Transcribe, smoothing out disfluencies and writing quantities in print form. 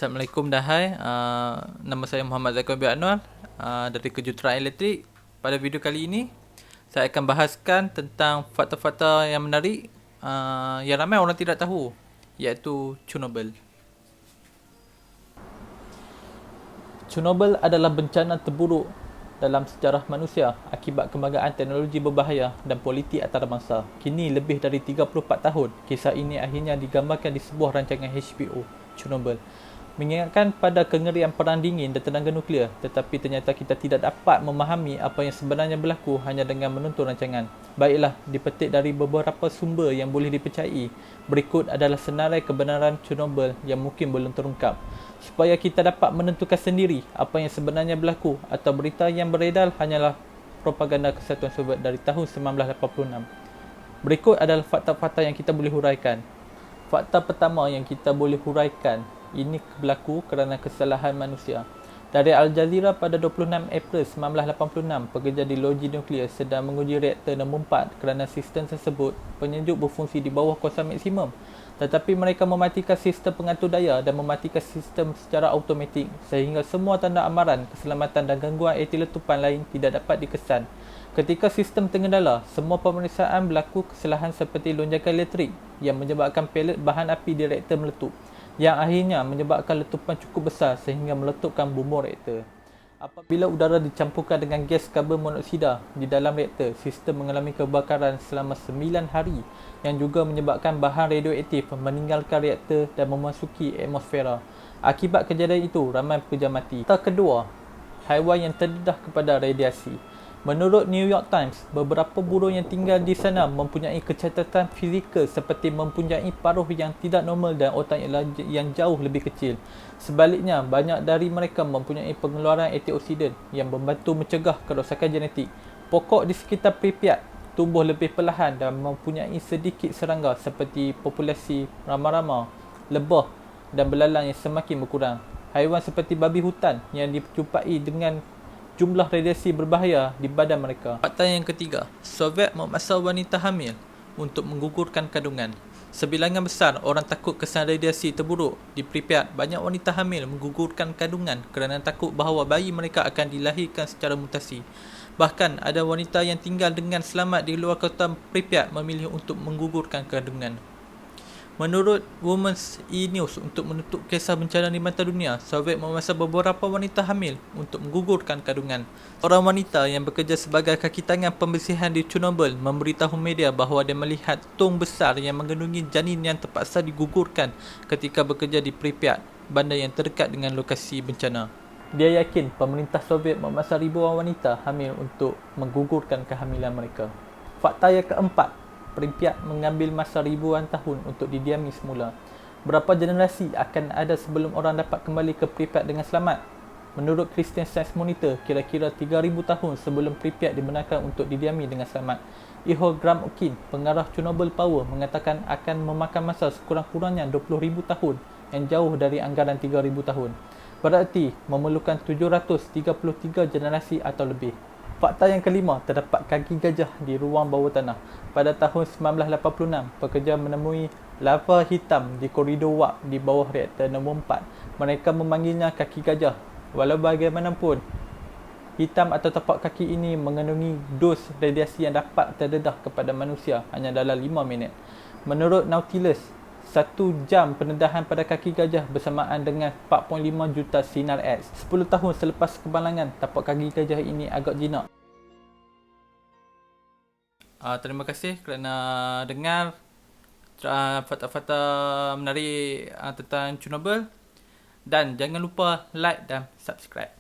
Assalamualaikum dan hai. Nama saya Muhammad Zaikun bin Anwar dari Kejuruteraan Elektrik. Pada video kali ini, saya akan bahaskan tentang fakta-fakta yang menarik yang ramai orang tidak tahu, iaitu Chernobyl. Chernobyl adalah bencana terburuk dalam sejarah manusia akibat kembangan teknologi berbahaya dan politik antarabangsa. Kini lebih dari 34 tahun, kisah ini akhirnya digambarkan di sebuah rancangan HBO, Chernobyl. Mengingatkan pada kengerian perang dingin dan tenaga nuklear, tetapi ternyata kita tidak dapat memahami apa yang sebenarnya berlaku hanya dengan menonton rancangan. Baiklah, dipetik dari beberapa sumber yang boleh dipercayai. Berikut adalah senarai kebenaran Chernobyl yang mungkin belum terungkap, supaya kita dapat menentukan sendiri apa yang sebenarnya berlaku atau berita yang beredar hanyalah propaganda Kesatuan Soviet dari tahun 1986. Berikut adalah fakta-fakta yang kita boleh huraikan. Fakta pertama yang kita boleh huraikan, ini berlaku kerana kesalahan manusia. Dari Al Jazeera pada 26 April 1986, pekerja di loji nuklear sedang menguji reaktor nombor 4 kerana sistem tersebut penyejuk berfungsi di bawah kuasa maksimum. Tetapi mereka mematikan sistem pengatur daya dan mematikan sistem secara automatik sehingga semua tanda amaran, keselamatan dan gangguan akti letupan lain tidak dapat dikesan. Ketika sistem tergendala, semua pemeriksaan berlaku kesalahan seperti lonjakan elektrik yang menyebabkan pelet bahan api di reaktor meletup, yang akhirnya menyebabkan letupan cukup besar sehingga meletupkan bumbung reaktor. Apabila udara dicampurkan dengan gas karbon monoksida di dalam reaktor, sistem mengalami kebakaran selama 9 hari yang juga menyebabkan bahan radioaktif meninggalkan reaktor dan memasuki atmosfera. Akibat kejadian itu, ramai pekerja mati. Fakta kedua, haiwan yang terdedah kepada radiasi. Menurut New York Times, beberapa burung yang tinggal di sana mempunyai kecacatan fizikal seperti mempunyai paruh yang tidak normal dan otak yang jauh lebih kecil. Sebaliknya, banyak dari mereka mempunyai pengeluaran antioksidan yang membantu mencegah kerosakan genetik. Pokok di sekitar Pripyat tumbuh lebih perlahan dan mempunyai sedikit serangga seperti populasi rama-rama, lebah dan belalang yang semakin berkurang. Haiwan seperti babi hutan yang dijumpai dengan jumlah radiasi berbahaya di badan mereka. Fakta yang ketiga, Soviet memaksa wanita hamil untuk menggugurkan kandungan. Sebilangan besar orang takut kesan radiasi terburuk. Di Pripyat, banyak wanita hamil menggugurkan kandungan kerana takut bahawa bayi mereka akan dilahirkan secara mutasi. Bahkan, ada wanita yang tinggal dengan selamat di luar kota Pripyat memilih untuk menggugurkan kandungan. Menurut Women's E-News, untuk menutup kisah bencana di mata dunia, Soviet memaksa beberapa wanita hamil untuk menggugurkan kandungan. Seorang wanita yang bekerja sebagai kaki tangan pembersihan di Chernobyl memberitahu media bahawa dia melihat tong besar yang mengandungi janin yang terpaksa digugurkan ketika bekerja di Pripyat, bandar yang terdekat dengan lokasi bencana. Dia yakin pemerintah Soviet memaksa ribuan wanita hamil untuk menggugurkan kehamilan mereka. Fakta yang keempat, Pripyat mengambil masa ribuan tahun untuk didiami semula. Berapa generasi akan ada sebelum orang dapat kembali ke Pripyat dengan selamat? Menurut Christian Science Monitor, kira-kira 3,000 tahun sebelum Pripyat dibenarkan untuk didiami dengan selamat. Ihor Gromykin, pengarah Chernobyl Power, mengatakan akan memakan masa sekurang-kurangnya 20,000 tahun yang jauh dari anggaran 3,000 tahun. Berarti memerlukan 733 generasi atau lebih. Fakta yang kelima, terdapat kaki gajah di ruang bawah tanah. Pada tahun 1986, pekerja menemui lava hitam di koridor wap di bawah reaktor nombor 4. Mereka memanggilnya kaki gajah. Walau bagaimanapun, hitam atau tapak kaki ini mengandungi dos radiasi yang dapat terdedah kepada manusia hanya dalam 5 minit. Menurut Nautilus, 1 jam pendedahan pada kaki gajah bersamaan dengan 4.5 juta sinar X. 10 tahun selepas kemalangan, tapak kaki gajah ini agak jinak. Terima kasih kerana dengar fakta-fakta menarik tentang Chernobyl. Dan jangan lupa like dan subscribe.